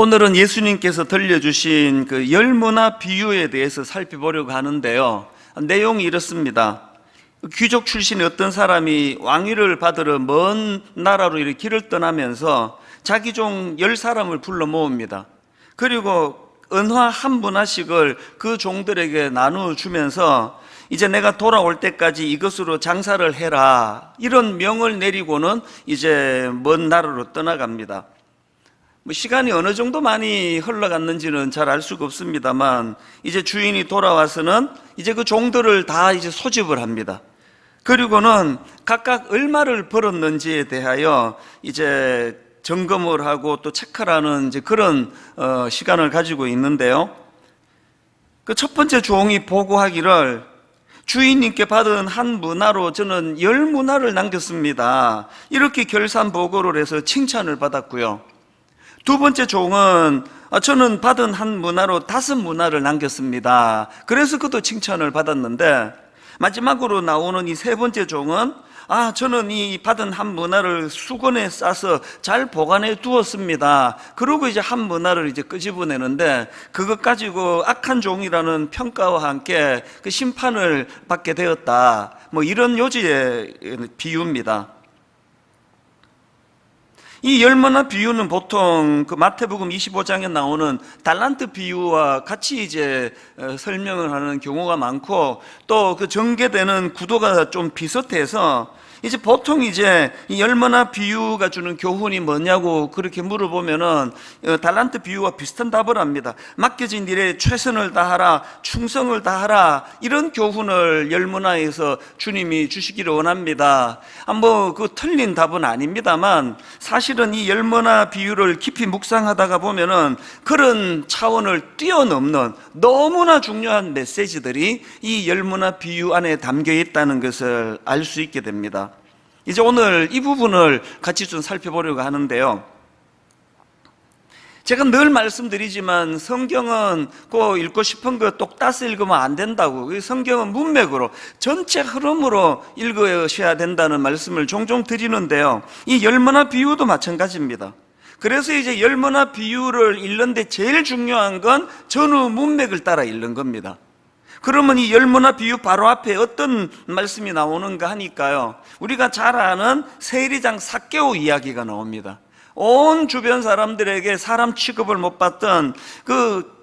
오늘은 예수님께서 들려주신 그 열무나 비유에 대해서 살펴보려고 하는데요. 내용이 이렇습니다. 귀족 출신의 어떤 사람이 왕위를 받으러 먼 나라로 이렇게 길을 떠나면서 자기 종 10사람을 불러 모읍니다. 그리고 은화 한 분화씩을 그 종들에게 나누어주면서 이제 내가 돌아올 때까지 이것으로 장사를 해라, 이런 명을 내리고는 이제 먼 나라로 떠나갑니다. 시간이 어느 정도 많이 흘러갔는지는 잘 알 수가 없습니다만, 이제 주인이 돌아와서는 이제 그 종들을 다 이제 소집을 합니다. 그리고는 각각 얼마를 벌었는지에 대하여 이제 점검을 하고 또 체크를 하는 이제 그런 시간을 가지고 있는데요. 그 첫 번째 종이 보고하기를, 주인님께 받은 한 문화로 저는 10문화를 남겼습니다, 이렇게 결산 보고를 해서 칭찬을 받았고요. 두 번째 종은 저는 받은 한 문화로 5문화를 남겼습니다, 그래서 그도 칭찬을 받았는데, 마지막으로 나오는 이 세 번째 종은 저는 이 받은 한 문화를 수건에 싸서 잘 보관해 두었습니다, 그러고 이제 한 문화를 이제 끄집어내는데, 그것 가지고 악한 종이라는 평가와 함께 그 심판을 받게 되었다, 이런 요지의 비유입니다. 이 열무나 비유는 보통 그 마태복음 25장에 나오는 달란트 비유와 같이 이제 설명을 하는 경우가 많고, 또 그 전개되는 구도가 좀 비슷해서 이제 보통 이제 이 열무나 비유가 주는 교훈이 뭐냐고 그렇게 물어보면은 달란트 비유와 비슷한 답을 합니다. 맡겨진 일에 최선을 다하라, 충성을 다하라, 이런 교훈을 열무나에서 주님이 주시기를 원합니다. 그 틀린 답은 아닙니다만, 사실은 이 열무나 비유를 깊이 묵상하다가 보면은 그런 차원을 뛰어넘는 너무나 중요한 메시지들이 이 열무나 비유 안에 담겨 있다는 것을 알 수 있게 됩니다. 이제 오늘 이 부분을 같이 좀 살펴보려고 하는데요. 제가 늘 말씀드리지만 성경은 꼭 읽고 싶은 거 똑 따서 읽으면 안 된다고, 성경은 문맥으로 전체 흐름으로 읽으셔야 된다는 말씀을 종종 드리는데요. 이 열무나 비유도 마찬가지입니다. 그래서 이제 열무나 비유를 읽는데 제일 중요한 건 전후 문맥을 따라 읽는 겁니다. 그러면 이 열무나 비유 바로 앞에 어떤 말씀이 나오는가 하니까요, 우리가 잘 아는 세리장 삭개오 이야기가 나옵니다. 온 주변 사람들에게 사람 취급을 못 받던, 그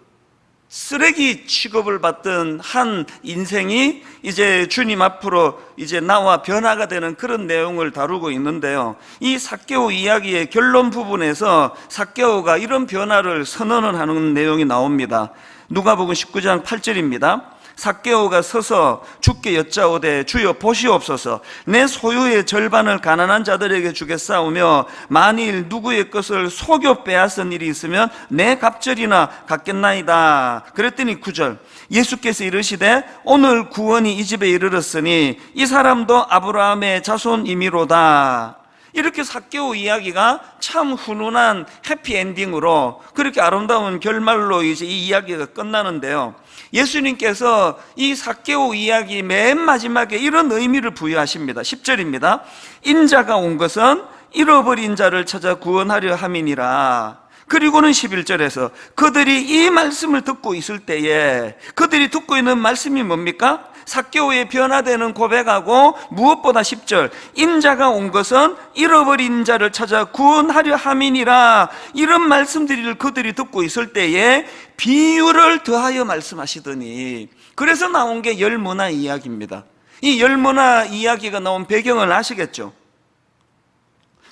쓰레기 취급을 받던 한 인생이 이제 주님 앞으로 이제 나와 변화가 되는 그런 내용을 다루고 있는데요. 이 삭개오 이야기의 결론 부분에서 삭개오가 이런 변화를 선언을 하는 내용이 나옵니다. 누가복음 19장 8절입니다. 삭개오가 서서 주께 여짜오되, 주여 보시옵소서, 내 소유의 절반을 가난한 자들에게 주겠사오며 만일 누구의 것을 속여 빼앗은 일이 있으면 내 갑절이나 갚겠나이다. 그랬더니 9절, 예수께서 이르시되 오늘 구원이 이 집에 이르렀으니 이 사람도 아브라함의 자손이미로다. 이렇게 삭개오 이야기가 참 훈훈한 해피엔딩으로 그렇게 아름다운 결말로 이제 이 이야기가 끝나는데요. 예수님께서 이 삭개오 이야기 맨 마지막에 이런 의미를 부여하십니다. 10절입니다. 인자가 온 것은 잃어버린 자를 찾아 구원하려 함이니라. 그리고는 11절에서 그들이 이 말씀을 듣고 있을 때에, 그들이 듣고 있는 말씀이 뭡니까? 삭개오의 변화되는 고백하고, 무엇보다 10절, 인자가 온 것은 잃어버린 자를 찾아 구원하려 함이니라, 이런 말씀들을 그들이 듣고 있을 때에 비유를 더하여 말씀하시더니, 그래서 나온 게 열무나 이야기입니다. 이 열무나 이야기가 나온 배경을 아시겠죠?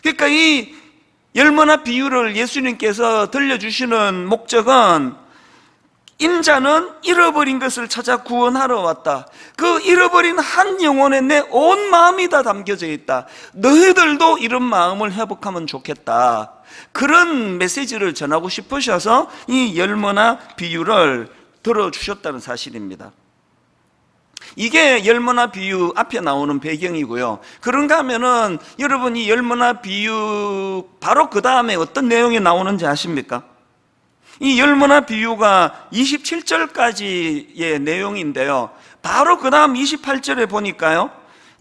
그러니까 이 열무나 비유를 예수님께서 들려주시는 목적은, 인자는 잃어버린 것을 찾아 구원하러 왔다, 그 잃어버린 한 영혼에 내 온 마음이 다 담겨져 있다, 너희들도 이런 마음을 회복하면 좋겠다, 그런 메시지를 전하고 싶으셔서 이 열무나 비유를 들어주셨다는 사실입니다. 이게 열무나 비유 앞에 나오는 배경이고요. 그런가 하면은 여러분, 이 열무나 비유 바로 그 다음에 어떤 내용이 나오는지 아십니까? 이 열무나 비유가 27절까지의 내용인데요, 바로 그 다음 28절에 보니까요,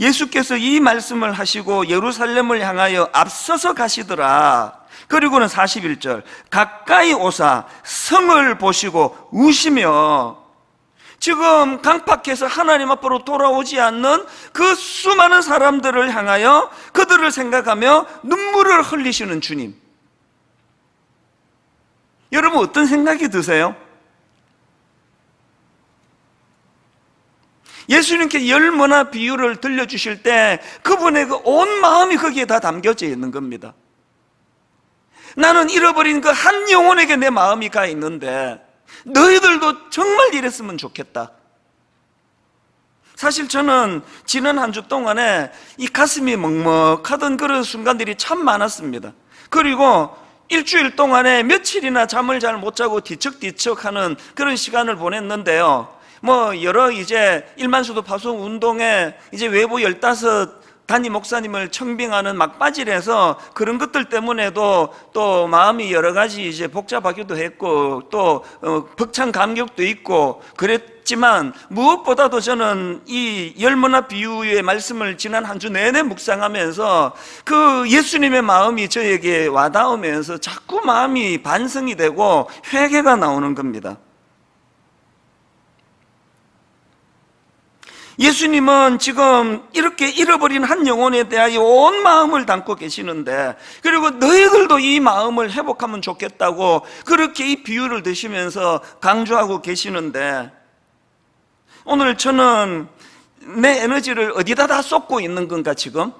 예수께서 이 말씀을 하시고 예루살렘을 향하여 앞서서 가시더라. 그리고는 41절, 가까이 오사 성을 보시고 우시며, 지금 강팍해서 하나님 앞으로 돌아오지 않는 그 수많은 사람들을 향하여 그들을 생각하며 눈물을 흘리시는 주님. 여러분 어떤 생각이 드세요? 예수님께 열머나 비유를 들려주실 때 그분의 그 온 마음이 거기에 다 담겨져 있는 겁니다. 나는 잃어버린 그 한 영혼에게 내 마음이 가 있는데 너희들도 정말 이랬으면 좋겠다. 사실 저는 지난 한 주 동안에 이 가슴이 먹먹하던 그런 순간들이 참 많았습니다. 그리고 일주일 동안에 며칠이나 잠을 잘 못 자고 뒤척뒤척하는 그런 시간을 보냈는데요. 여러 이제 일만수도 파송 운동에 이제 외부 15 담임 목사님을 청빙하는 막바지라서 그런 것들 때문에도 또 마음이 여러 가지 이제 복잡하기도 했고 또 벅찬 감격도 있고 그랬지만 무엇보다도 저는 이 열머나 비유의 말씀을 지난 한 주 내내 묵상하면서 그 예수님의 마음이 저에게 와닿으면서 자꾸 마음이 반성이 되고 회개가 나오는 겁니다. 예수님은 지금 이렇게 잃어버린 한 영혼에 대하여 온 마음을 담고 계시는데, 그리고 너희들도 이 마음을 회복하면 좋겠다고 그렇게 이 비유를 드시면서 강조하고 계시는데, 오늘 저는 내 에너지를 어디다 다 쏟고 있는 건가 지금?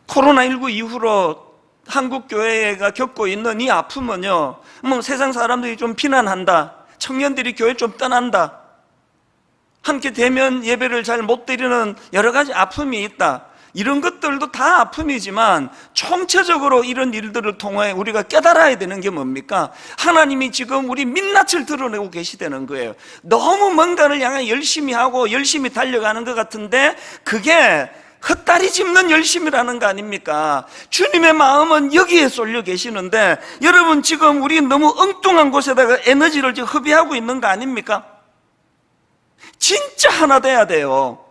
코로나19 이후로 한국 교회가 겪고 있는 이 아픔은요, 세상 사람들이 좀 비난한다, 청년들이 교회 좀 떠난다, 함께 대면 예배를 잘 못 드리는 여러 가지 아픔이 있다, 이런 것들도 다 아픔이지만 총체적으로 이런 일들을 통해 우리가 깨달아야 되는 게 뭡니까? 하나님이 지금 우리 민낯을 드러내고 계시다는 거예요. 너무 뭔가를 향해 열심히 하고 열심히 달려가는 것 같은데 그게 헛다리 짚는 열심이라는 거 아닙니까? 주님의 마음은 여기에 쏠려 계시는데 여러분 지금 우리 너무 엉뚱한 곳에다가 에너지를 지금 허비하고 있는 거 아닙니까? 진짜 하나 돼야 돼요.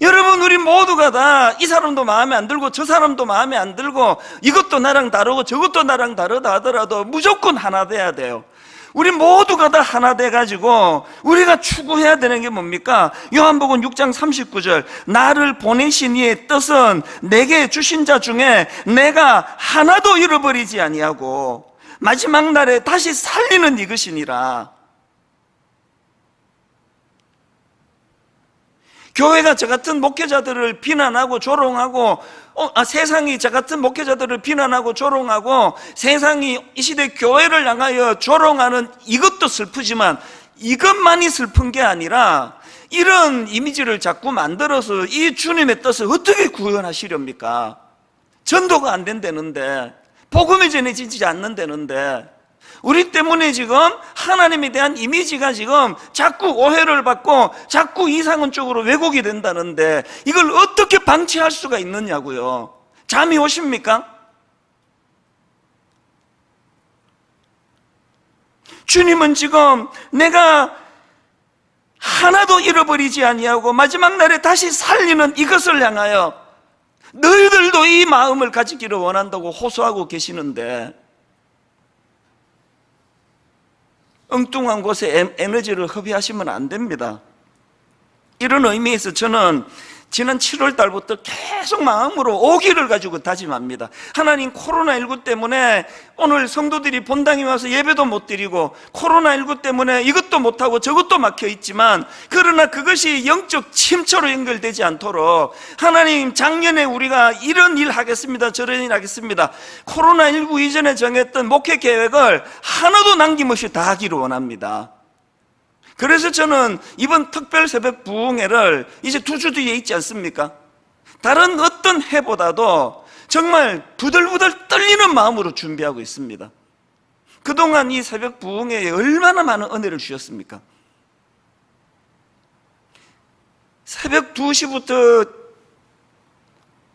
여러분 우리 모두가 다 이 사람도 마음에 안 들고 저 사람도 마음에 안 들고 이것도 나랑 다르고 저것도 나랑 다르다 하더라도 무조건 하나 돼야 돼요. 우리 모두가 다 하나 돼가지고 우리가 추구해야 되는 게 뭡니까? 요한복음 6장 39절, 나를 보내신 이의 뜻은 내게 주신 자 중에 내가 하나도 잃어버리지 아니하고 마지막 날에 다시 살리는 이것이니라. 교회가 저 같은 목회자들을 비난하고 조롱하고 세상이 저 같은 목회자들을 비난하고 조롱하고 세상이 이 시대 교회를 향하여 조롱하는 이것도 슬프지만 이것만이 슬픈 게 아니라 이런 이미지를 자꾸 만들어서 이 주님의 뜻을 어떻게 구현하시렵니까? 전도가 안 된다는데, 복음이 전해지지 않는다는데, 우리 때문에 지금 하나님에 대한 이미지가 지금 자꾸 오해를 받고 자꾸 이상한 쪽으로 왜곡이 된다는데 이걸 어떻게 방치할 수가 있느냐고요. 잠이 오십니까? 주님은 지금 내가 하나도 잃어버리지 아니하고 마지막 날에 다시 살리는 이것을 향하여 너희들도 이 마음을 가지기를 원한다고 호소하고 계시는데 엉뚱한 곳에 에너지를 허비하시면 안 됩니다. 이런 의미에서 저는 지난 7월 달부터 계속 마음으로 오기를 가지고 다짐합니다. 하나님, 코로나19 때문에 오늘 성도들이 본당에 와서 예배도 못 드리고 코로나19 때문에 이것도 못하고 저것도 막혀 있지만 그러나 그것이 영적 침체로 연결되지 않도록 하나님, 작년에 우리가 이런 일 하겠습니다, 저런 일 하겠습니다, 코로나19 이전에 정했던 목회 계획을 하나도 남김없이 다 하기를 원합니다. 그래서 저는 이번 특별 새벽 부흥회를 이제 2주 뒤에 있지 않습니까? 다른 어떤 해보다도 정말 부들부들 떨리는 마음으로 준비하고 있습니다. 그동안 이 새벽 부흥회에 얼마나 많은 은혜를 주셨습니까? 새벽 2시부터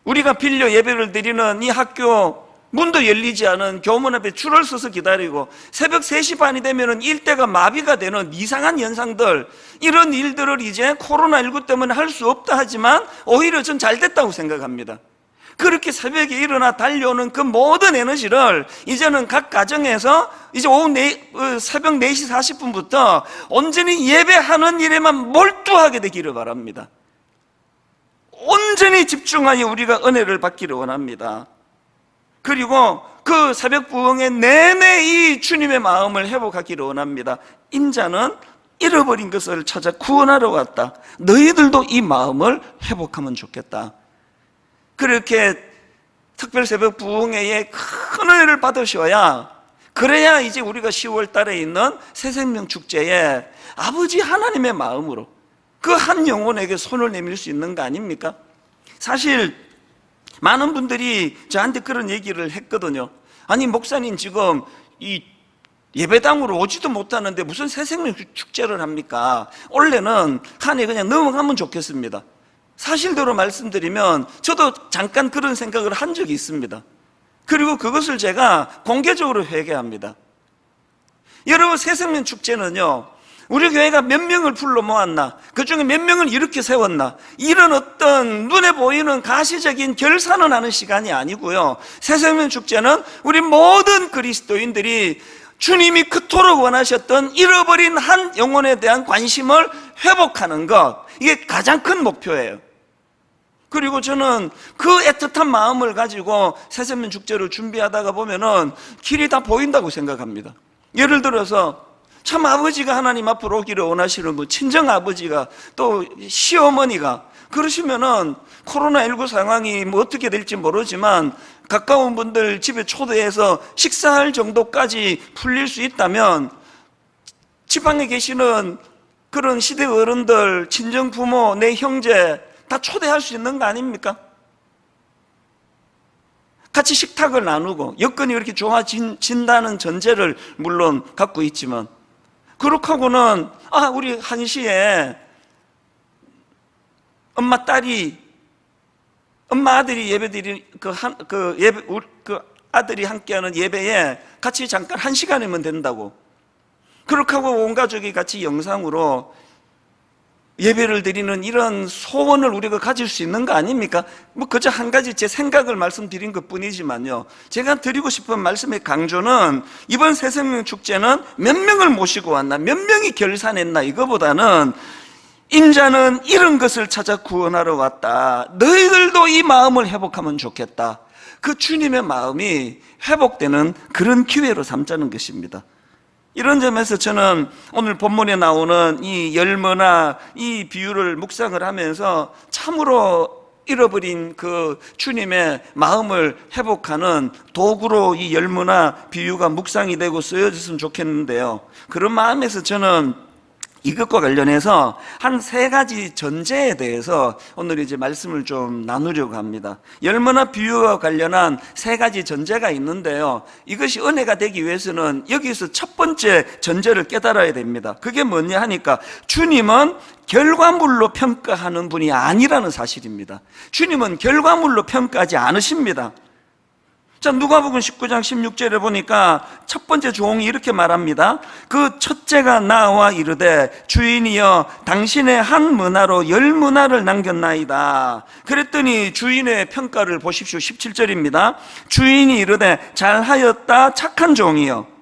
우리가 빌려 예배를 드리는 이 학교 문도 열리지 않은 교문 앞에 줄을 서서 기다리고 새벽 3시 반이 되면 일대가 마비가 되는 이상한 현상들, 이런 일들을 이제 코로나19 때문에 할 수 없다 하지만 오히려 전 잘 됐다고 생각합니다. 그렇게 새벽에 일어나 달려오는 그 모든 에너지를 이제는 각 가정에서 이제 새벽 4시 40분부터 온전히 예배하는 일에만 몰두하게 되기를 바랍니다. 온전히 집중하여 우리가 은혜를 받기를 원합니다. 그리고 그 새벽 부흥의 내내 이 주님의 마음을 회복하기를 원합니다. 인자는 잃어버린 것을 찾아 구원하러 왔다. 너희들도 이 마음을 회복하면 좋겠다. 그렇게 특별 새벽 부흥회에 큰 은혜를 받으셔야, 그래야 이제 우리가 10월 달에 있는 새생명 축제에 아버지 하나님의 마음으로 그 한 영혼에게 손을 내밀 수 있는 거 아닙니까? 사실 많은 분들이 저한테 그런 얘기를 했거든요. 아니 목사님 지금 이 예배당으로 오지도 못하는데 무슨 새생명 축제를 합니까? 원래는 한 해 그냥 넘어가면 좋겠습니다. 사실대로 말씀드리면 저도 잠깐 그런 생각을 한 적이 있습니다. 그리고 그것을 제가 공개적으로 회개합니다. 여러분, 새생명 축제는요, 우리 교회가 몇 명을 불러 모았나, 그 중에 몇 명을 이렇게 세웠나, 이런 어떤 눈에 보이는 가시적인 결산을 하는 시간이 아니고요, 새생명 축제는 우리 모든 그리스도인들이 주님이 그토록 원하셨던 잃어버린 한 영혼에 대한 관심을 회복하는 것, 이게 가장 큰 목표예요. 그리고 저는 그 애틋한 마음을 가지고 새생명 축제를 준비하다가 보면은 길이 다 보인다고 생각합니다. 예를 들어서 참 아버지가 하나님 앞으로 오기를 원하시는 분, 친정 아버지가, 또 시어머니가 그러시면은 코로나19 상황이 뭐 어떻게 될지 모르지만 가까운 분들 집에 초대해서 식사할 정도까지 풀릴 수 있다면 지방에 계시는 그런 시대 어른들, 친정 부모, 내 형제 다 초대할 수 있는 거 아닙니까? 같이 식탁을 나누고 여건이 이렇게 좋아진다는 전제를 물론 갖고 있지만, 그렇게 하고는 우리 한시에 엄마 아들이 예배드리 아들이 함께하는 예배에 같이 잠깐 1시간이면 된다고, 그렇게 하고 온 가족이 같이 영상으로 예배를 드리는 이런 소원을 우리가 가질 수 있는 거 아닙니까? 뭐 그저 한 가지 제 생각을 말씀드린 것 뿐이지만요, 제가 드리고 싶은 말씀의 강조는 이번 새생명 축제는 몇 명을 모시고 왔나, 몇 명이 결산했나, 이거보다는 인자는 이런 것을 찾아 구원하러 왔다, 너희들도 이 마음을 회복하면 좋겠다, 그 주님의 마음이 회복되는 그런 기회로 삼자는 것입니다. 이런 점에서 저는 오늘 본문에 나오는 이 열무나 이 비유를 묵상을 하면서 참으로 잃어버린 그 주님의 마음을 회복하는 도구로 이 열무나 비유가 묵상이 되고 쓰여졌으면 좋겠는데요, 그런 마음에서 저는 이것과 관련해서 한 3가지 전제에 대해서 오늘 이제 말씀을 좀 나누려고 합니다. 열무나 비유와 관련한 3가지 전제가 있는데요, 이것이 은혜가 되기 위해서는 여기서 첫 번째 전제를 깨달아야 됩니다. 그게 뭐냐 하니까 주님은 결과물로 평가하는 분이 아니라는 사실입니다. 주님은 결과물로 평가하지 않으십니다. 자, 누가복음 19장 16절에 보니까 첫 번째 종이 이렇게 말합니다. 그 첫째가 나와 이르되 주인이여 당신의 한 문화로 10문화를 남겼나이다. 그랬더니 주인의 평가를 보십시오. 17절입니다. 주인이 이르되 잘하였다 착한 종이여,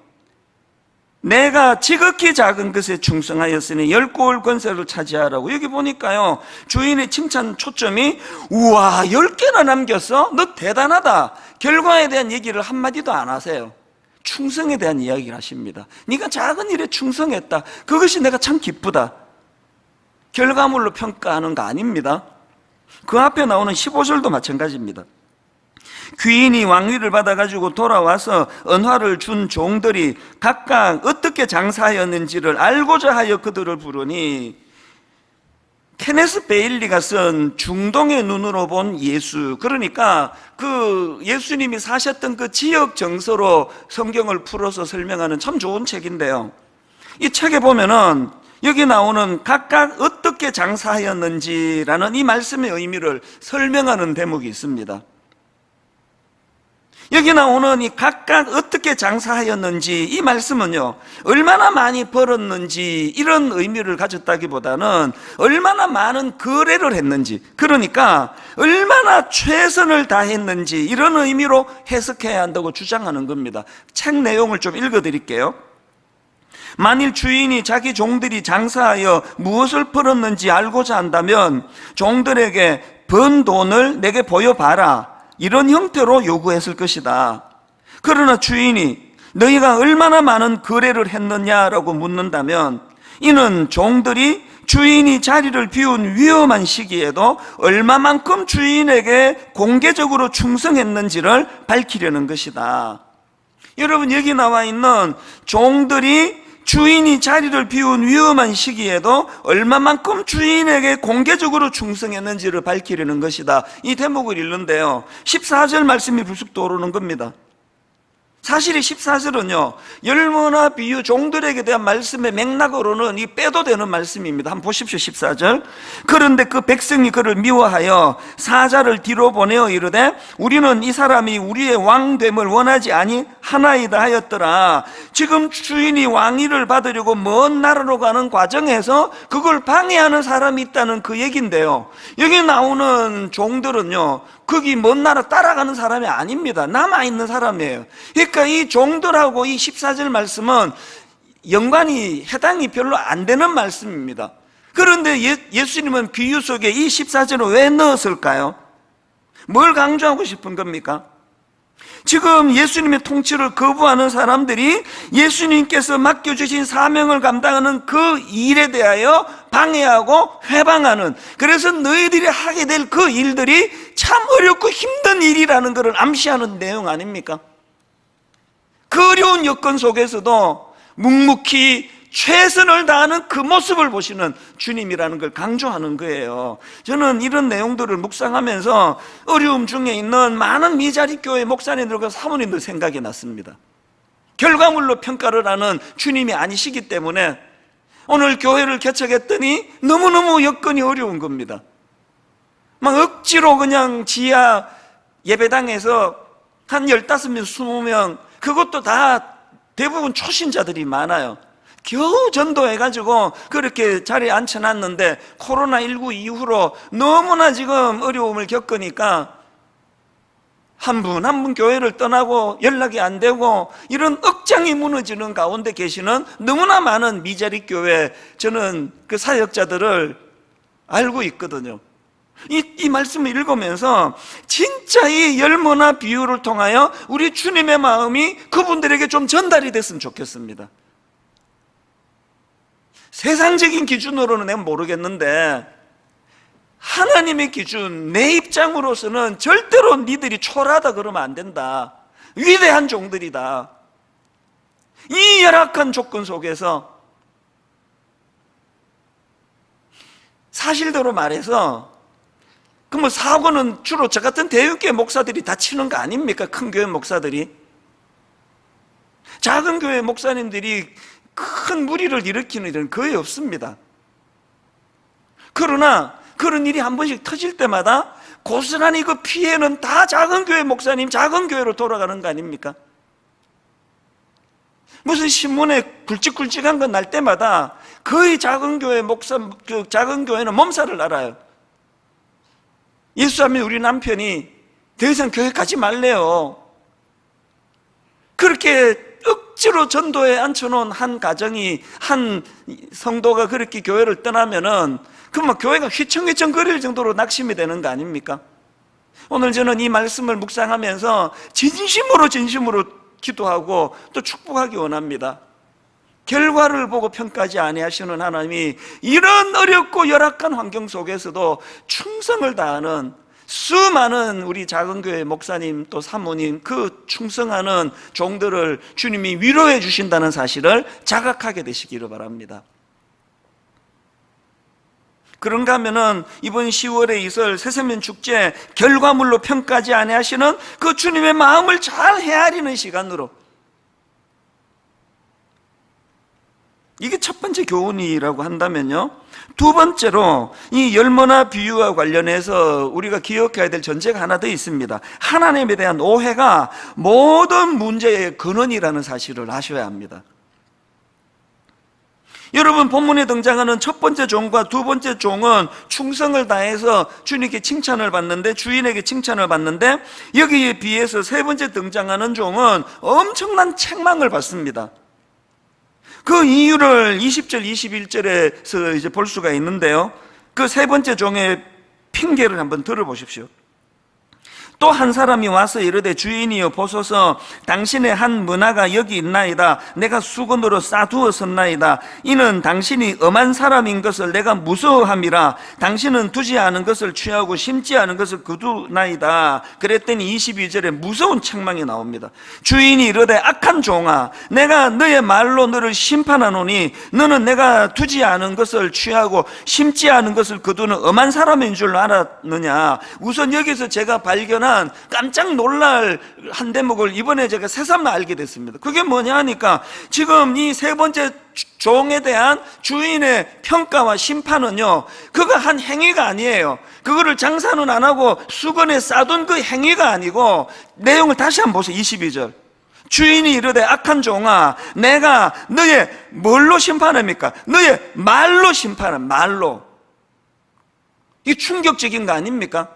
내가 지극히 작은 것에 충성하였으니 10고을 권세를 차지하라고. 여기 보니까요, 주인의 칭찬 초점이 우와 10개나 남겼어? 너 대단하다. 결과에 대한 얘기를 한마디도 안 하세요. 충성에 대한 이야기를 하십니다. 네가 작은 일에 충성했다, 그것이 내가 참 기쁘다. 결과물로 평가하는 거 아닙니다. 그 앞에 나오는 15절도 마찬가지입니다. 귀인이 왕위를 받아가지고 돌아와서 은화를 준 종들이 각각 어떻게 장사하였는지를 알고자 하여 그들을 부르니, 케네스 베일리가 쓴 중동의 눈으로 본 예수, 그러니까 그 예수님이 사셨던 그 지역 정서로 성경을 풀어서 설명하는 참 좋은 책인데요, 이 책에 보면은 여기 나오는 각각 어떻게 장사하였는지라는 이 말씀의 의미를 설명하는 대목이 있습니다. 여기 나오는 이 각각 어떻게 장사하였는지, 이 말씀은요, 얼마나 많이 벌었는지 이런 의미를 가졌다기보다는 얼마나 많은 거래를 했는지, 그러니까 얼마나 최선을 다했는지 이런 의미로 해석해야 한다고 주장하는 겁니다. 책 내용을 좀 읽어드릴게요. 만일 주인이 자기 종들이 장사하여 무엇을 벌었는지 알고자 한다면 종들에게 번 돈을 내게 보여봐라, 이런 형태로 요구했을 것이다. 그러나 주인이 너희가 얼마나 많은 거래를 했느냐라고 묻는다면 이는 종들이 주인이 자리를 비운 위험한 시기에도 얼마만큼 주인에게 공개적으로 충성했는지를 밝히려는 것이다. 여러분, 여기 나와 있는 종들이 주인이 자리를 비운 위험한 시기에도 얼마만큼 주인에게 공개적으로 충성했는지를 밝히려는 것이다, 이 대목을 읽는데요, 14절 말씀이 불쑥 떠오르는 겁니다. 사실 이 14절은요, 열무나 비유 종들에게 대한 말씀의 맥락으로는 이 빼도 되는 말씀입니다. 한번 보십시오. 14절. 그런데 그 백성이 그를 미워하여 사자를 뒤로 보내어 이르되 우리는 이 사람이 우리의 왕됨을 원하지 아니하나이다 하였더라. 지금 주인이 왕위를 받으려고 먼 나라로 가는 과정에서 그걸 방해하는 사람이 있다는 그 얘기인데요, 여기 나오는 종들은요, 거기 먼 나라 따라가는 사람이 아닙니다. 남아있는 사람이에요. 그러니까 이 종들하고 이 14절 말씀은 해당이 별로 안 되는 말씀입니다. 그런데 예수님은 비유 속에 이 14절을 왜 넣었을까요? 뭘 강조하고 싶은 겁니까? 지금 예수님의 통치를 거부하는 사람들이 예수님께서 맡겨주신 사명을 감당하는 그 일에 대하여 방해하고 회방하는, 그래서 너희들이 하게 될 그 일들이 참 어렵고 힘든 일이라는 것을 암시하는 내용 아닙니까? 그 어려운 여건 속에서도 묵묵히 최선을 다하는 그 모습을 보시는 주님이라는 걸 강조하는 거예요. 저는 이런 내용들을 묵상하면서 어려움 중에 있는 많은 미자리 교회 목사님들과 사모님들 생각이 났습니다. 결과물로 평가를 하는 주님이 아니시기 때문에 오늘 교회를 개척했더니 너무너무 여건이 어려운 겁니다. 막 억지로 그냥 지하 예배당에서 한 15명, 20명, 그것도 다 대부분 초신자들이 많아요. 겨우 전도해가지고 그렇게 자리에 앉혀놨는데 코로나19 이후로 너무나 지금 어려움을 겪으니까 한 분 한 분 교회를 떠나고 연락이 안 되고 이런 억장이 무너지는 가운데 계시는 너무나 많은 미자리 교회, 저는 그 사역자들을 알고 있거든요. 이 말씀을 읽으면서 진짜 이 열무나 비유를 통하여 우리 주님의 마음이 그분들에게 좀 전달이 됐으면 좋겠습니다. 세상적인 기준으로는 내가 모르겠는데 하나님의 기준, 내 입장으로서는 절대로 니들이 초라하다 그러면 안 된다. 위대한 종들이다. 이 열악한 조건 속에서 사실대로 말해서 그 뭐 사고는 주로 저 같은 대형교회 목사들이 다 치는 거 아닙니까? 큰 교회 목사들이. 작은 교회 목사님들이 큰 무리를 일으키는 일은 거의 없습니다. 그러나 그런 일이 한 번씩 터질 때마다 고스란히 그 피해는 다 작은 교회 목사님, 작은 교회로 돌아가는 거 아닙니까? 무슨 신문에 굵직굵직한 거 날 때마다 거의 작은 교회 그 작은 교회는 몸살을 앓아요. 예수 하면 우리 남편이 더 이상 교회 가지 말래요. 그렇게 억지로 전도에 앉혀놓은 한 가정이, 한 성도가 그렇게 교회를 떠나면은 그럼 교회가 휘청휘청 거릴 정도로 낙심이 되는 거 아닙니까? 오늘 저는 이 말씀을 묵상하면서 진심으로 기도하고 또 축복하기 원합니다. 결과를 보고 평가하지 아니하시는 하나님이 이런 어렵고 열악한 환경 속에서도 충성을 다하는 수많은 우리 작은 교회 목사님 또 사모님, 그 충성하는 종들을 주님이 위로해 주신다는 사실을 자각하게 되시기를 바랍니다. 그런가 하면은 이번 10월에 있을 새세면 축제 결과물로 평가하지 아니하시는 그 주님의 마음을 잘 헤아리는 시간으로, 이게 첫 번째 교훈이라고 한다면요, 두 번째로 이 열머나 비유와 관련해서 우리가 기억해야 될 전제가 하나 더 있습니다. 하나님에 대한 오해가 모든 문제의 근원이라는 사실을 아셔야 합니다. 여러분, 본문에 등장하는 첫 번째 종과 두 번째 종은 충성을 다해서 주님께 칭찬을 받는데, 주인에게 칭찬을 받는데, 여기에 비해서 세 번째 등장하는 종은 엄청난 책망을 받습니다. 그 이유를 20절, 21절에서 이제 볼 수가 있는데요, 그 세 번째 종의 핑계를 한번 들어보십시오. 또 한 사람이 와서 이르되 주인이여 보소서, 당신의 한 문화가 여기 있나이다. 내가 수건으로 싸두었었나이다. 이는 당신이 엄한 사람인 것을 내가 무서워함이라. 당신은 두지 않은 것을 취하고 심지 않은 것을 거두나이다. 그랬더니 22절에 무서운 책망이 나옵니다. 주인이 이르되 악한 종아, 내가 너의 말로 너를 심판하노니 너는 내가 두지 않은 것을 취하고 심지 않은 것을 거두는 엄한 사람인 줄 알았느냐. 우선 여기서 제가 발견한 깜짝 놀랄 한 대목을 이번에 제가 새삼 알게 됐습니다. 그게 뭐냐 하니까, 지금 이 세 번째 종에 대한 주인의 평가와 심판은요, 그가 한 행위가 아니에요. 그거를 장사는 안 하고 수건에 싸둔 그 행위가 아니고, 내용을 다시 한번 보세요. 22절. 주인이 이르되 악한 종아, 내가 너의 뭘로 심판합니까? 너의 말로 심판한, 말로. 이 충격적인 거 아닙니까?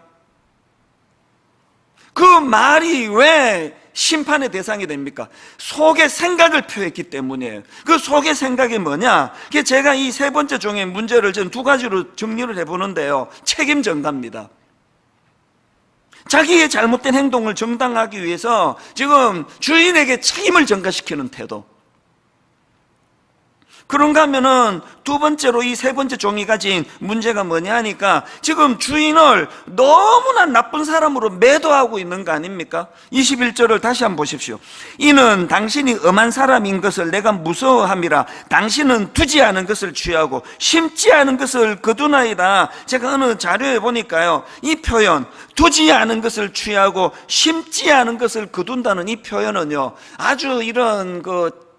그 말이 왜 심판의 대상이 됩니까? 속의 생각을 표했기 때문이에요. 그 속의 생각이 뭐냐? 제가 이 세 번째 종의 문제를 저는 두 가지로 정리를 해보는데요, 책임 전가입니다. 자기의 잘못된 행동을 정당하기 위해서 지금 주인에게 책임을 전가시키는 태도. 그런가 하면은 두 번째로 이 세 번째 종이 가진 문제가 뭐냐 하니까, 지금 주인을 너무나 나쁜 사람으로 매도하고 있는 거 아닙니까? 21절을 다시 한번 보십시오. 이는 당신이 엄한 사람인 것을 내가 무서워함이라. 당신은 두지 않은 것을 취하고 심지 않은 것을 거두나이다. 제가 어느 자료에 보니까요, 이 표현 두지 않은 것을 취하고 심지 않은 것을 거둔다는 이 표현은요, 아주 이런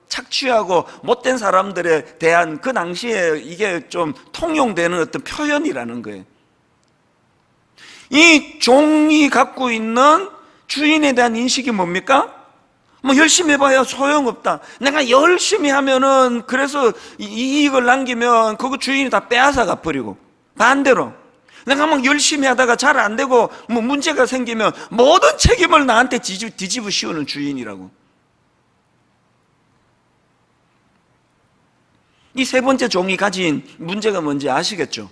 착취하고 못된 사람들에 대한 그 당시에 이게 좀 통용되는 어떤 표현이라는 거예요. 이 종이 갖고 있는 주인에 대한 인식이 뭡니까? 뭐 열심히 해봐야 소용없다. 내가 열심히 하면은, 그래서 이익을 남기면 그거 주인이 다 빼앗아 가버리고, 반대로 내가 막 열심히 하다가 잘 안 되고 뭐 문제가 생기면 모든 책임을 나한테 뒤집어 씌우는 주인이라고. 이 세 번째 종이 가진 문제가 뭔지 아시겠죠?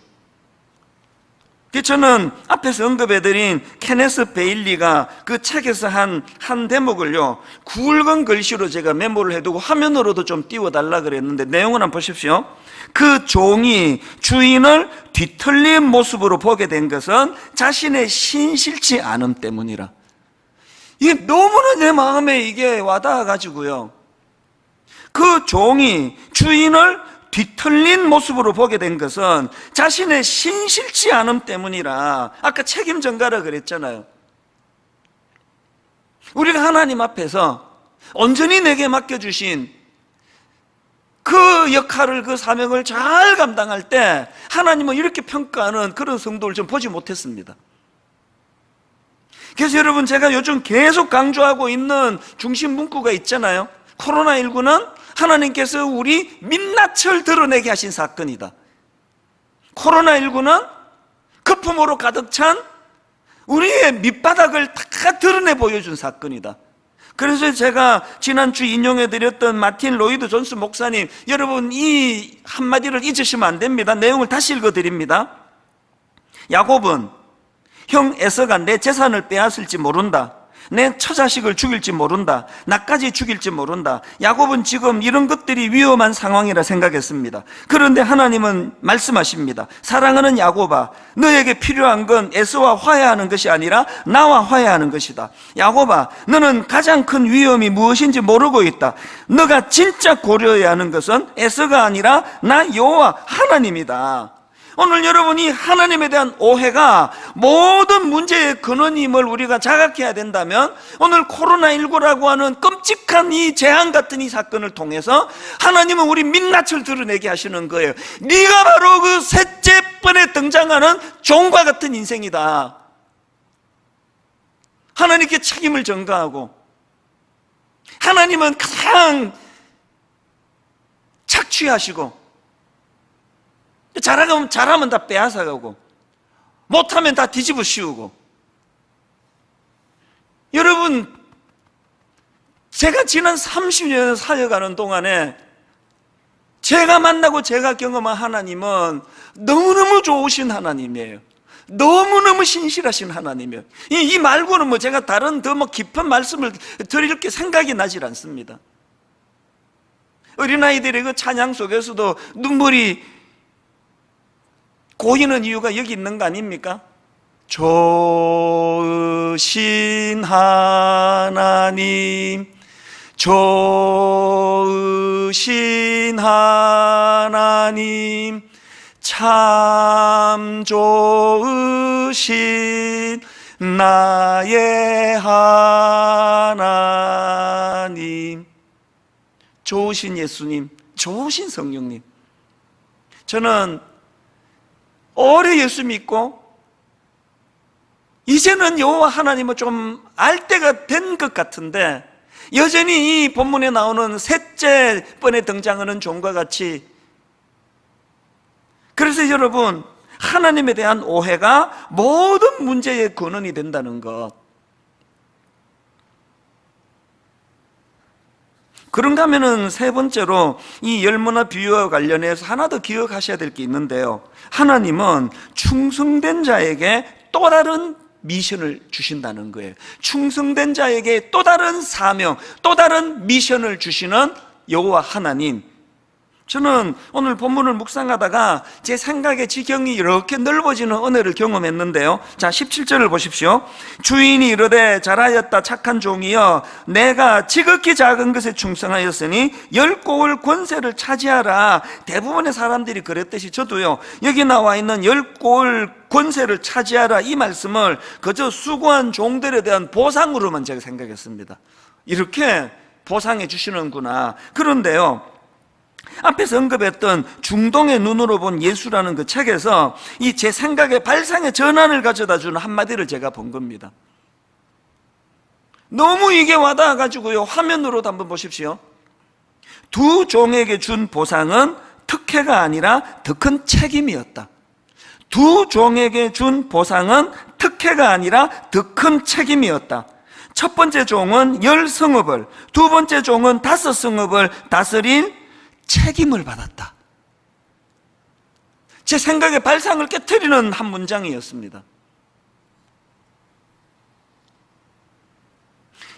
저는 앞에서 언급해드린 케네스 베일리가 그 책에서 한 대목을요, 굵은 글씨로 제가 메모를 해두고 화면으로도 좀 띄워달라 그랬는데, 내용을 한번 보십시오. 그 종이 주인을 뒤틀린 모습으로 보게 된 것은 자신의 신실치 않음 때문이라. 이게 너무나 내 마음에 이게 와닿아가지고요, 그 종이 주인을 뒤틀린 모습으로 보게 된 것은 자신의 신실치 않음 때문이라. 아까 책임 전가라 그랬잖아요. 우리가 하나님 앞에서 온전히 내게 맡겨주신 그 역할을, 그 사명을 잘 감당할 때 하나님은 이렇게 평가하는 그런 성도를 좀 보지 못했습니다. 그래서 여러분, 제가 요즘 계속 강조하고 있는 중심 문구가 있잖아요. 코로나19는 하나님께서 우리 민낯을 드러내게 하신 사건이다. 코로나19는 거품으로 가득 찬 우리의 밑바닥을 다 드러내 보여준 사건이다. 그래서 제가 지난주 인용해드렸던 마틴 로이드 존스 목사님, 여러분 이 한마디를 잊으시면 안 됩니다. 내용을 다시 읽어드립니다. 야곱은 형 에서가 내 재산을 빼앗을지 모른다. 내 처자식을 죽일지 모른다. 나까지 죽일지 모른다. 야곱은 지금 이런 것들이 위험한 상황이라 생각했습니다. 그런데 하나님은 말씀하십니다. 사랑하는 야곱아, 너에게 필요한 건 에서와 화해하는 것이 아니라 나와 화해하는 것이다. 야곱아, 너는 가장 큰 위험이 무엇인지 모르고 있다. 너가 진짜 고려해야 하는 것은 에서가 아니라 나 여호와 하나님이다. 오늘 여러분이 하나님에 대한 오해가 모든 문제의 근원임을 우리가 자각해야 된다면, 오늘 코로나19라고 하는 끔찍한 이 재앙 같은 이 사건을 통해서 하나님은 우리 민낯을 드러내게 하시는 거예요. 네가 바로 그 셋째 번에 등장하는 종과 같은 인생이다. 하나님께 책임을 전가하고, 하나님은 가장 착취하시고, 잘하면 다 빼앗아가고, 못하면 다 뒤집어 씌우고. 여러분, 제가 지난 30년 살아가는 동안에 제가 만나고 제가 경험한 하나님은 너무너무 좋으신 하나님이에요. 너무너무 신실하신 하나님이에요. 이 말고는 뭐 제가 다른 더 뭐 깊은 말씀을 드릴 게 생각이 나질 않습니다. 어린아이들의 그 찬양 속에서도 눈물이 고이는 이유가 여기 있는 거 아닙니까? 좋으신 하나님, 좋으신 하나님, 참 좋으신 나의 하나님. 좋으신 예수님, 좋으신 성령님. 저는 오래 예수 믿고 이제는 여호와 하나님을 좀 알 때가 된 것 같은데, 여전히 이 본문에 나오는 셋째 번에 등장하는 종과 같이, 그래서 여러분, 하나님에 대한 오해가 모든 문제의 근원이 된다는 것. 그런가 하면은 세 번째로 이 열무나 비유와 관련해서 하나 더 기억하셔야 될 게 있는데요, 하나님은 충성된 자에게 또 다른 미션을 주신다는 거예요. 충성된 자에게 또 다른 사명, 또 다른 미션을 주시는 여호와 하나님. 저는 오늘 본문을 묵상하다가 제 생각의 지경이 이렇게 넓어지는 은혜를 경험했는데요. 자, 17절을 보십시오. 주인이 이르되 잘하였다 착한 종이여, 내가 지극히 작은 것에 충성하였으니 10고을 권세를 차지하라. 대부분의 사람들이 그랬듯이 저도요, 여기 나와 있는 10고을 권세를 차지하라, 이 말씀을 그저 수고한 종들에 대한 보상으로만 제가 생각했습니다. 이렇게 보상해 주시는구나. 그런데요, 앞에서 언급했던 중동의 눈으로 본 예수라는 그 책에서 이 제 생각의 발상의 전환을 가져다 주는 한마디를 제가 본 겁니다. 너무 이게 와닿아가지고요, 화면으로도 한번 보십시오. 두 종에게 준 보상은 특혜가 아니라 더 큰 책임이었다. 두 종에게 준 보상은 특혜가 아니라 더 큰 책임이었다. 첫 번째 종은 10성읍을, 두 번째 종은 5성읍을 다스릴 책임을 받았다. 제 생각의 발상을 깨트리는 한 문장이었습니다.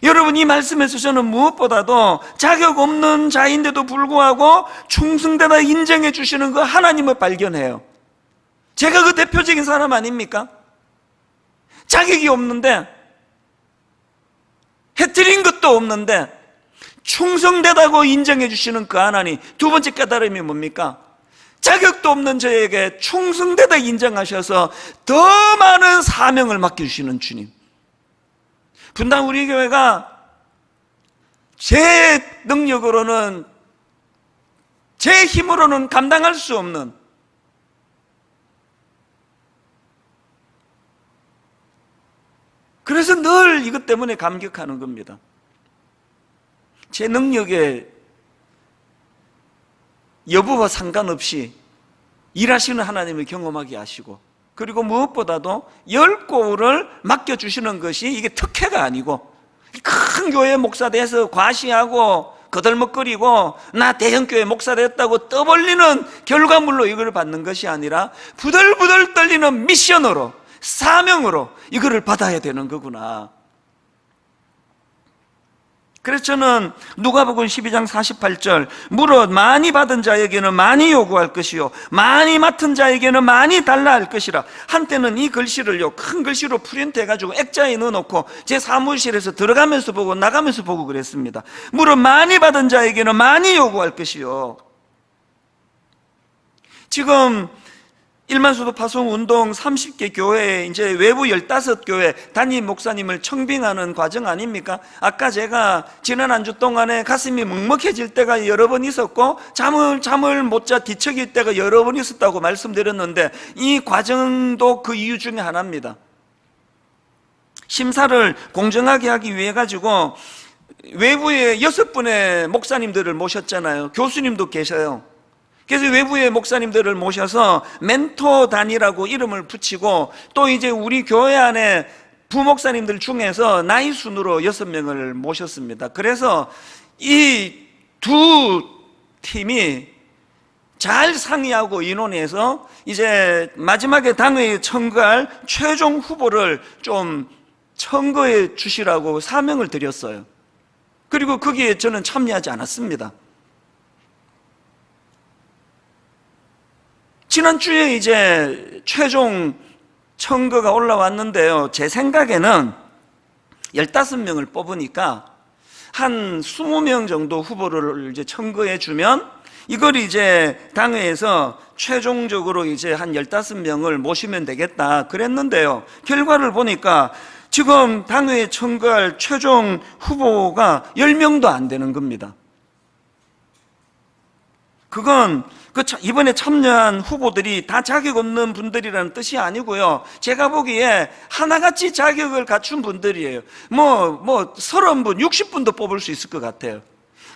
여러분, 이 말씀에서 저는 무엇보다도 자격 없는 자인데도 불구하고 충성되다 인정해 주시는 그 하나님을 발견해요. 제가 그 대표적인 사람 아닙니까? 자격이 없는데, 해드린 것도 없는데 충성되다고 인정해 주시는 그 하나님. 두 번째 깨달음이 뭡니까? 자격도 없는 저에게 충성되다 인정하셔서 더 많은 사명을 맡겨주시는 주님. 분당 우리 교회가 제 능력으로는, 제 힘으로는 감당할 수 없는, 그래서 늘 이것 때문에 감격하는 겁니다. 제 능력의 여부와 상관없이 일하시는 하나님을 경험하게 하시고, 그리고 무엇보다도 10고을을 맡겨주시는 것이 이게 특혜가 아니고, 큰 교회 목사 돼서 과시하고 거들먹거리고 나 대형교회 목사 됐다고 떠벌리는 결과물로 이걸 받는 것이 아니라 부들부들 떨리는 미션으로, 사명으로 이거를 받아야 되는 거구나. 그래서 저는 누가복음 12장 48절, 무릇 많이 받은 자에게는 많이 요구할 것이요 많이 맡은 자에게는 많이 달라 할 것이라. 한때는 이 글씨를요, 큰 글씨로 프린트 해가지고 액자에 넣어놓고 제 사무실에서 들어가면서 보고 나가면서 보고 그랬습니다. 무릇 많이 받은 자에게는 많이 요구할 것이요. 지금 일만수도 파송 운동 30개 교회에 이제 외부 15교회 담임 목사님을 청빙하는 과정 아닙니까? 아까 제가 지난 한 주 동안에 가슴이 먹먹해질 때가 여러 번 있었고 잠을 못 자 뒤척일 때가 여러 번 있었다고 말씀드렸는데, 이 과정도 그 이유 중에 하나입니다. 심사를 공정하게 하기 위해 가지고 외부에 6분의 목사님들을 모셨잖아요. 교수님도 계셔요. 그래서 외부의 목사님들을 모셔서 멘토단이라고 이름을 붙이고, 또 이제 우리 교회 안에 부목사님들 중에서 나이 순으로 6명을 모셨습니다. 그래서 이 두 팀이 잘 상의하고 의논해서 이제 마지막에 당회에 청구할 최종 후보를 좀 청구해 주시라고 사명을 드렸어요. 그리고 거기에 저는 참여하지 않았습니다. 지난주에 이제 최종 청구가 올라왔는데요, 제 생각에는 15명을 뽑으니까 한 20명 정도 후보를 이제 청구해 주면 이걸 이제 당회에서 최종적으로 이제 한 15명을 모시면 되겠다 그랬는데요, 결과를 보니까 지금 당회에 청구할 최종 후보가 10명도 안 되는 겁니다. 그건 이번에 참여한 후보들이 다 자격 없는 분들이라는 뜻이 아니고요, 제가 보기에 하나같이 자격을 갖춘 분들이에요. 30분, 60분도 뽑을 수 있을 것 같아요.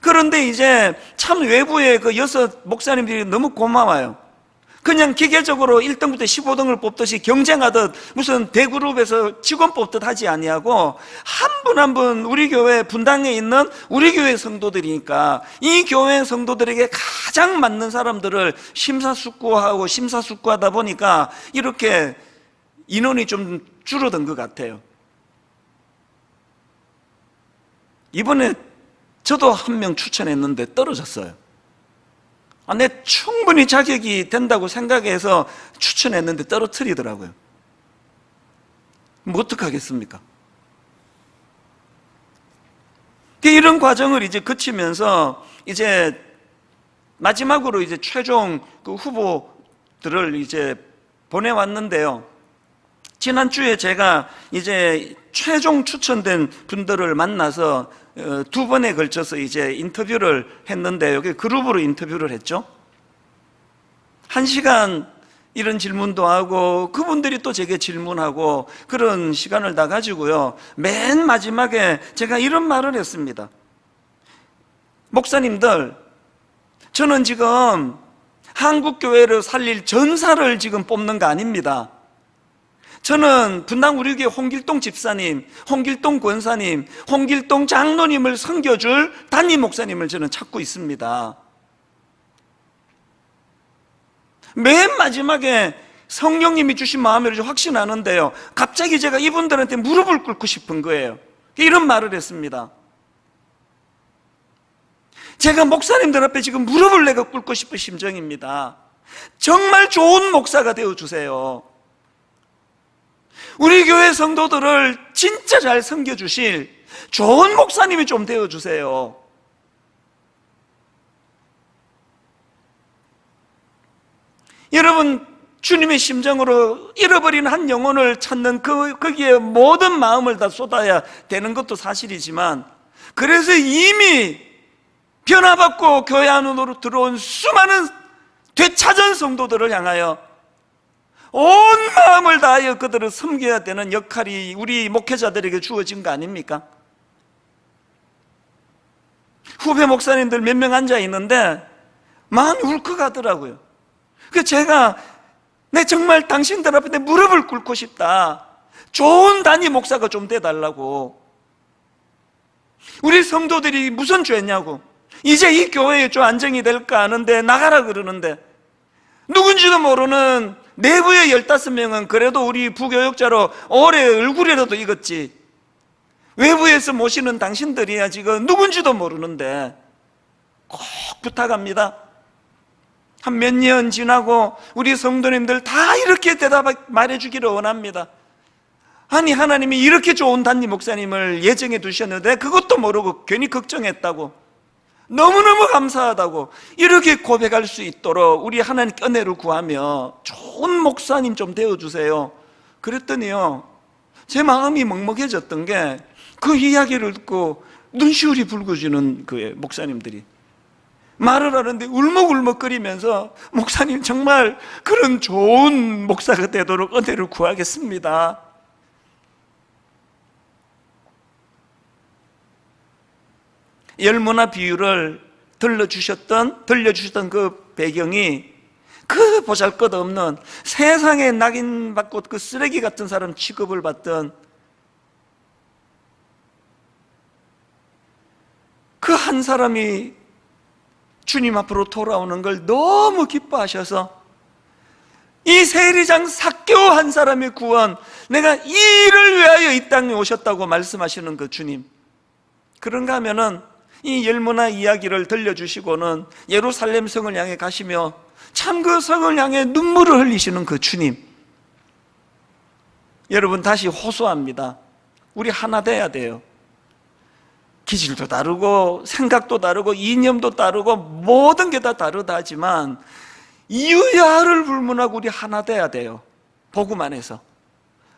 그런데 이제 참 외부의 그 6 목사님들이 너무 고마워요. 그냥 기계적으로 1등부터 15등을 뽑듯이 경쟁하듯 무슨 대그룹에서 직원 뽑듯 하지 아니하고 한 분 한 분 우리 교회 분당에 있는 우리 교회 성도들이니까 이 교회 성도들에게 가장 맞는 사람들을 심사숙고하고 심사숙고하다 보니까 이렇게 인원이 좀 줄어든 것 같아요. 이번에 저도 한 명 추천했는데 떨어졌어요. 내 충분히 자격이 된다고 생각해서 추천했는데 떨어뜨리더라고요. 어떡하겠습니까? 이런 과정을 이제 거치면서 이제 마지막으로 이제 최종 그 후보들을 이제 보내왔는데요, 지난주에 제가 이제 최종 추천된 분들을 만나서 2번에 걸쳐서 이제 인터뷰를 했는데, 여기 그룹으로 인터뷰를 했죠. 1시간 이런 질문도 하고 그분들이 또 제게 질문하고 그런 시간을 다 가지고요, 맨 마지막에 제가 이런 말을 했습니다. 목사님들, 저는 지금 한국교회를 살릴 전사를 지금 뽑는 거 아닙니다. 저는 분당 우리교회 홍길동 집사님, 홍길동 권사님, 홍길동 장로님을 섬겨줄 담임 목사님을 저는 찾고 있습니다. 맨 마지막에 성령님이 주신 마음을 확신하는데요, 갑자기 제가 이분들한테 무릎을 꿇고 싶은 거예요. 이런 말을 했습니다. 제가 목사님들 앞에 지금 무릎을 내가 꿇고 싶은 심정입니다. 정말 좋은 목사가 되어주세요. 우리 교회 성도들을 진짜 잘 섬겨주실 좋은 목사님이 좀 되어주세요. 여러분, 주님의 심정으로 잃어버린 한 영혼을 찾는 거기에 모든 마음을 다 쏟아야 되는 것도 사실이지만, 그래서 이미 변화받고 교회 안으로 들어온 수많은 되찾은 성도들을 향하여 온 마음을 다하여 그들을 섬겨야 되는 역할이 우리 목회자들에게 주어진 거 아닙니까? 후배 목사님들 몇 명 앉아 있는데 마음이 울컥하더라고요. 그래서 제가 정말 당신들 앞에 내 무릎을 꿇고 싶다. 좋은 담임 목사가 좀 돼달라고. 우리 성도들이 무슨 죄냐고. 이제 이 교회에 좀 안정이 될까 하는데 나가라 그러는데, 누군지도 모르는 내부의 15명은 그래도 우리 부교역자로 올해 얼굴이라도 익었지, 외부에서 모시는 당신들이야 지금 누군지도 모르는데 꼭 부탁합니다. 한 몇 년 지나고 우리 성도님들 다 이렇게 말해주기를 원합니다. 아니, 하나님이 이렇게 좋은 담임 목사님을 예정해 두셨는데 그것도 모르고 괜히 걱정했다고. 너무너무 감사하다고 이렇게 고백할 수 있도록 우리 하나님께 은혜를 구하며 좋은 목사님 좀 되어주세요. 그랬더니요, 제 마음이 먹먹해졌던 게 그 이야기를 듣고 눈시울이 붉어지는 그 목사님들이 말을 하는데 울먹울먹거리면서 목사님 정말 그런 좋은 목사가 되도록 은혜를 구하겠습니다. 열무나 비유를 들려주셨던 그 배경이 그 보잘것없는 세상에 낙인받고 그 쓰레기 같은 사람 취급을 받던 그 한 사람이 주님 앞으로 돌아오는 걸 너무 기뻐하셔서 이 세리장 삭개오 한 사람의 구원, 내가 이 일을 위하여 이 땅에 오셨다고 말씀하시는 그 주님, 그런가 하면은 이 열무나 이야기를 들려주시고는 예루살렘 성을 향해 가시며 참 그 성을 향해 눈물을 흘리시는 그 주님, 여러분 다시 호소합니다. 우리 하나 돼야 돼요. 기질도 다르고 생각도 다르고 이념도 다르고 모든 게 다 다르다 하지만 이유야를 불문하고 우리 하나 돼야 돼요. 복음 안에서.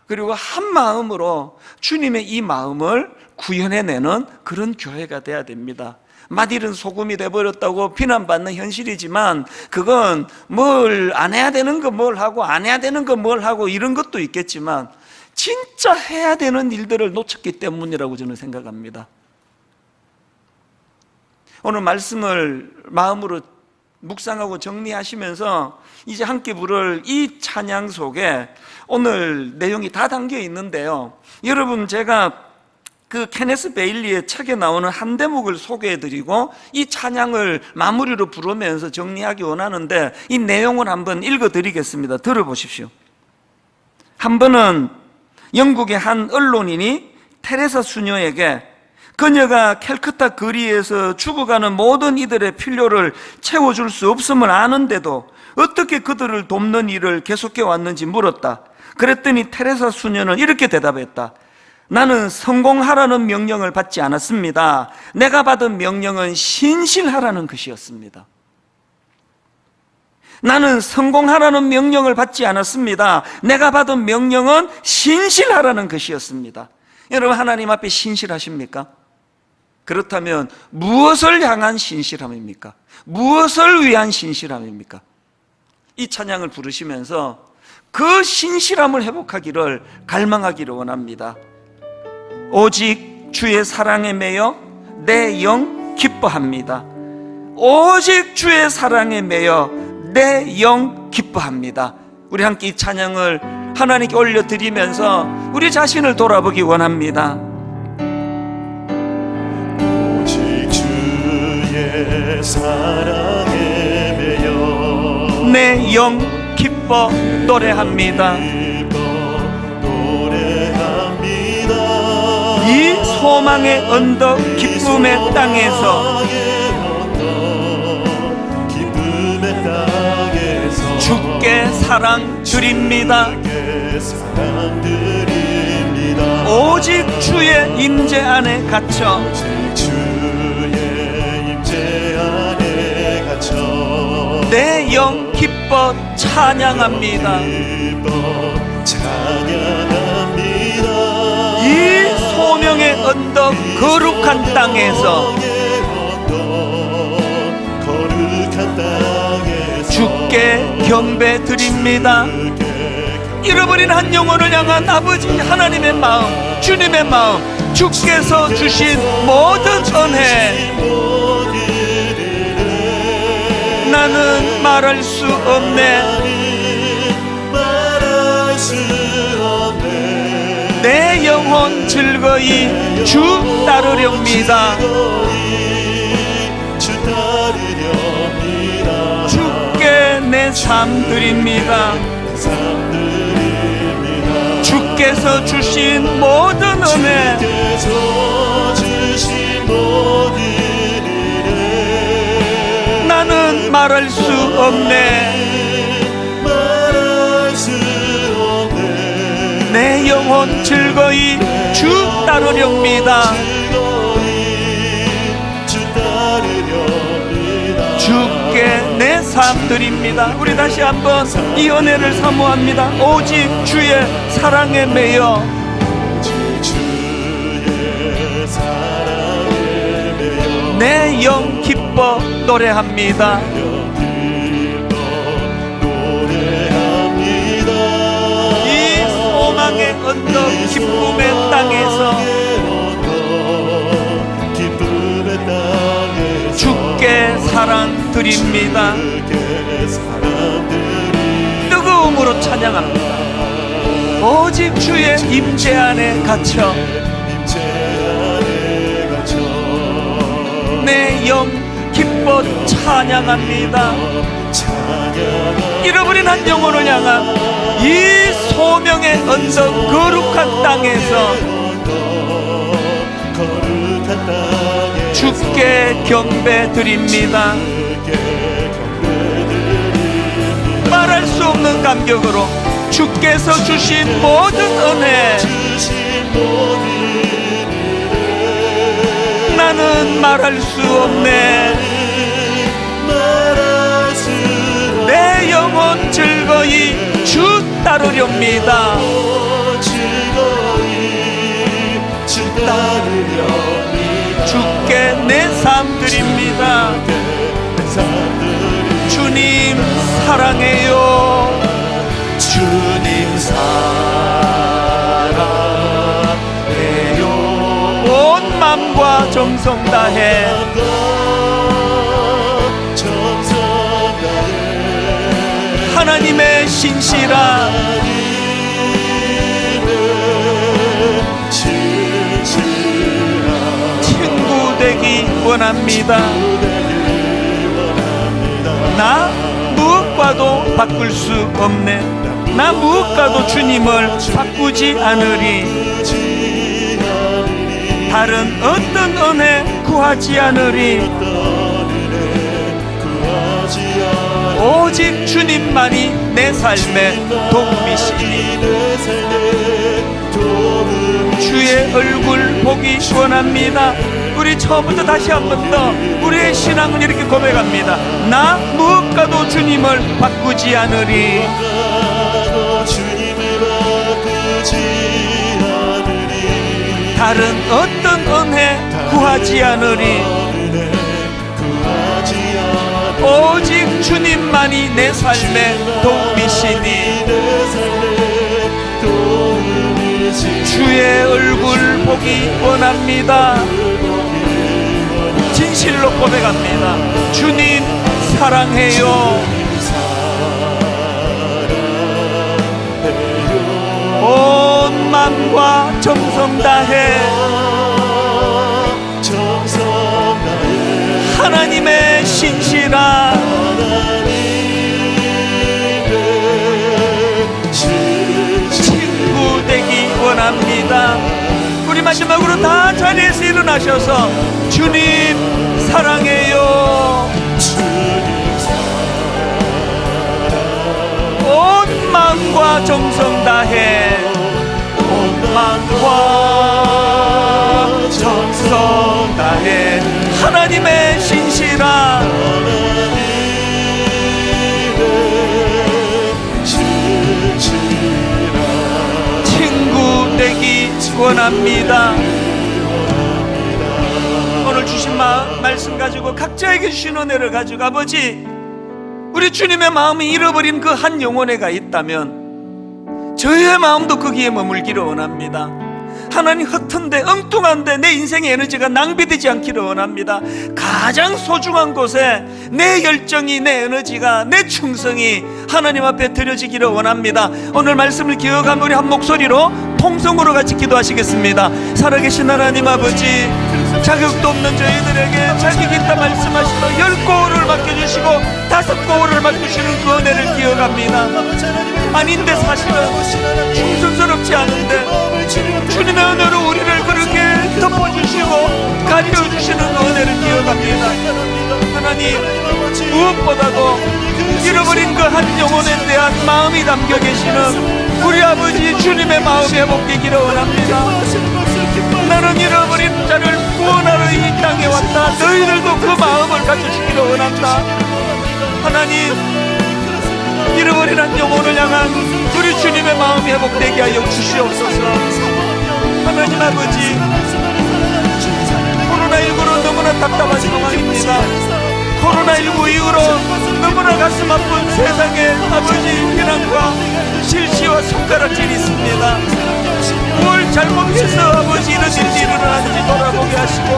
그리고 한 마음으로 주님의 이 마음을 구현해내는 그런 교회가 돼야 됩니다. 맏일은 소금이 돼버렸다고 비난받는 현실이지만 그건 뭘 안 해야 되는 거 뭘 하고 안 해야 되는 거 뭘 하고 이런 것도 있겠지만 진짜 해야 되는 일들을 놓쳤기 때문이라고 저는 생각합니다. 오늘 말씀을 마음으로 묵상하고 정리하시면서 이제 함께 부를 이 찬양 속에 오늘 내용이 다 담겨 있는데요, 여러분 제가 그 케네스 베일리의 책에 나오는 한 대목을 소개해드리고 이 찬양을 마무리로 부르면서 정리하기 원하는데 이 내용을 한번 읽어드리겠습니다. 들어보십시오. 한 번은 영국의 한 언론인이 테레사 수녀에게 그녀가 캘커타 거리에서 죽어가는 모든 이들의 필요를 채워줄 수 없음을 아는데도 어떻게 그들을 돕는 일을 계속해 왔는지 물었다. 그랬더니 테레사 수녀는 이렇게 대답했다. 나는 성공하라는 명령을 받지 않았습니다. 내가 받은 명령은 신실하라는 것이었습니다. 나는 성공하라는 명령을 받지 않았습니다. 내가 받은 명령은 신실하라는 것이었습니다. 여러분, 하나님 앞에 신실하십니까? 그렇다면 무엇을 향한 신실함입니까? 무엇을 위한 신실함입니까? 이 찬양을 부르시면서 그 신실함을 회복하기를 갈망하기를 원합니다. 오직 주의 사랑에 매여 내 영 기뻐합니다. 오직 주의 사랑에 매여 내 영 기뻐합니다. 우리 함께 이 찬양을 하나님께 올려드리면서 우리 자신을 돌아보기 원합니다. 오직 주의 사랑에 매여 내 영 기뻐 노래합니다. 이 소망의 언덕 기쁨의 땅에서 주께 사랑 드립니다. 오직 주의 임재 안에 갇혀 내 영 기뻐 찬양합니다. 이 소명의 언덕 거룩한 땅에서 주께 경배 드립니다. 잃어버린 한 영혼을 향한 아버지 하나님의 마음, 주님의 마음, 주께서 주신 모든 은혜, 나는 말할 수 없네. 내 영혼 즐거이 주 따르렵니다. 주께 내 삶 드립니다. 주께서 주신 모든 은혜, 나는 말할 수 없네. 내 영혼 즐거이 주 따르렵니다. 삶 드립니다. 우리 다시 한번 이 은혜를 사모합니다. 오직 주의 사랑에 매여 주의 사랑에 매여 내 영 기뻐 노래합니다. 이 소망의 언덕 기쁨의 땅에서 주께 사랑 드립니다. 뜨거움으로 찬양합니다. 오직 주의 임재 안에 갇혀 내 영 기뻐 찬양합니다. 잃어버린 한 영혼을 향한 이 소명의 언덕 거룩한 땅에서 주께 경배 드립니다. 말할 수 없는 감격으로 주께서 주신 모든 은혜 나는 말할 수 없네. 내 영혼 즐거이 주 따르렵니다. 주께 내 삶 드립니다. 주님 사랑해요. 주님 사랑해요. 온 마음과 정성 다해 하나님의 신실한 친구 되기 원합니다. 나 무엇과도 바꿀 수 없네. 나 무엇과도 주님을 바꾸지 않으리. 다른 어떤 은혜 구하지 않으리. 오직 주님만이 내 삶의 도움이시니 주의 얼굴 보기 원합니다. 우리 처음부터 다시 한 번 더 우리의 신앙은 이렇게 고백합니다. 나 무엇과도 주님을 바꾸지 않으리. 다른 어떤 은혜 구하지 않으리. 오직 주님만이 내 삶의 도움이시니 주의 얼굴 보기 원합니다. 진실로 고백합니다. 주님 사랑해요. 온 마음과 정성 다해 하나님의 신실한 친구 되기 원합니다. 우리 마지막으로 다 자리에서 일어나셔서 주님 사랑해요. 온 마음과 정성 다해 온 마음과 정성 다해 하나님의 신실한 친구 되기 원합니다. 오늘 주신 말씀 가지고 각자에게 주신 은혜를 가지고 아버지, 우리 주님의 마음이 잃어버린 그 한 영혼에가 있다면 저의 마음도 거기에 머물기를 원합니다. 하나님, 허튼데 엉뚱한데 내 인생의 에너지가 낭비되지 않기를 원합니다. 가장 소중한 곳에 내 열정이, 내 에너지가, 내 충성이 하나님 앞에 드려지기를 원합니다. 오늘 말씀을 기억하며 우리 한 목소리로 통성으로 같이 기도하시겠습니다. 살아계신 하나님 아버지, 자격도 없는 저희들에게 자격 있다 말씀하시며 10고울을 맡겨주시고 5고울을 맡기시는 그 은혜를 기억합니다. 아닌데 사실은 충성스럽지 않은데 주님의 은혜로 우리를 그렇게 덮어주시고 가려주시는 은혜를 기억합니다. 하나님, 무엇보다도 잃어버린 그 한 영혼에 대한 마음이 담겨 계시는 우리 아버지 주님의 마음 회복되기를 원합니다. 나는 잃어버린 자를 구원하러 이 땅에 왔다. 너희들도 그 마음을 가져주기를 원한다. 하나님, 잃어버린 한 영혼을 향한 우리 주님의 마음이 회복되게 하여 주시옵소서. 하나님 아버지, 코로나19로 너무나 답답한 상황입니다. 코로나19 이후로 너무나 가슴 아픈 세상에 아버지 비난과 실시와 손가락질이 있습니다. 뭘 잘못해서 아버지 이런 일이 일어나는지 돌아보게 하시고,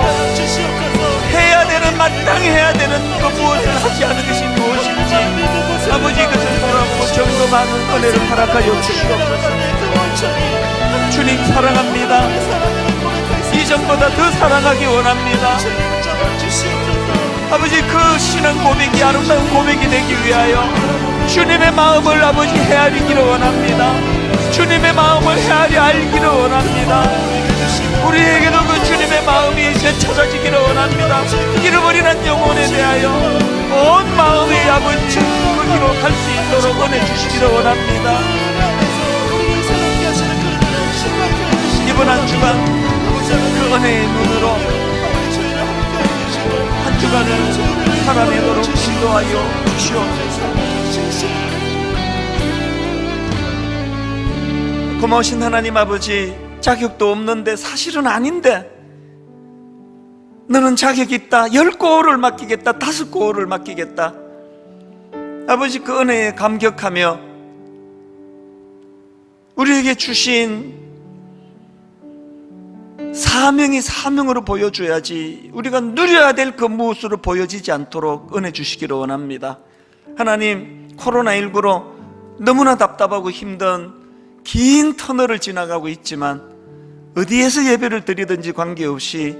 해야 되는, 마땅히 해야 되는 그 무엇을 하지 않은 것이 무엇인지 아버지 그것을 돌아보고 점검하는 은혜를 허락하여 주시옵소서. 주님 사랑합니다. 이전보다 더 사랑하기 원합니다. 아버지 그 신앙 고백이 아름다운 고백이 되기 위하여 주님의 마음을 아버지 헤아리기를 원합니다. 주님의 마음을 헤아려 알기를 원합니다. 우리에게도 그 주님의 마음이 이제 찾아지기를 원합니다. 잃어버린 한 영혼에 대하여 온 마음의 아버지 거기로 갈 수 있도록 은혜 주시기를 원합니다. 이번 한 주간 그 은혜의 눈으로 한 주간을 살아내도록 인도하여 주시옵소서. 고마우신 하나님 아버지, 자격도 없는데 사실은 아닌데 너는 자격이 있다. 10고을을 맡기겠다. 5고을을 맡기겠다. 아버지 그 은혜에 감격하며 우리에게 주신 사명이 사명으로 보여줘야지 우리가 누려야 될 그 무엇으로 보여지지 않도록 은혜 주시기를 원합니다. 하나님, 코로나19로 너무나 답답하고 힘든 긴 터널을 지나가고 있지만 어디에서 예배를 드리든지 관계없이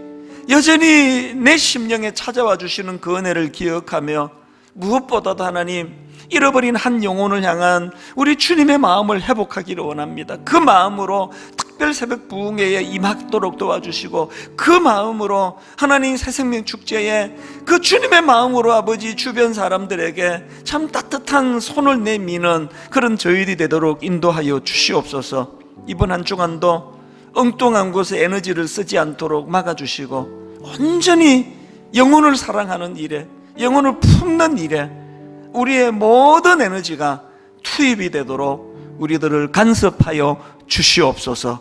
여전히 내 심령에 찾아와 주시는 그 은혜를 기억하며 무엇보다도 하나님, 잃어버린 한 영혼을 향한 우리 주님의 마음을 회복하기를 원합니다. 그 마음으로 특별 새벽 부흥회에 임하도록 도와주시고, 그 마음으로 하나님 새생명 축제에 그 주님의 마음으로 아버지 주변 사람들에게 참 따뜻한 손을 내미는 그런 저희들이 되도록 인도하여 주시옵소서. 이번 한 주간도 엉뚱한 곳에 에너지를 쓰지 않도록 막아주시고, 온전히 영혼을 사랑하는 일에, 영혼을 품는 일에 우리의 모든 에너지가 투입이 되도록 우리들을 간섭하여 주시옵소서.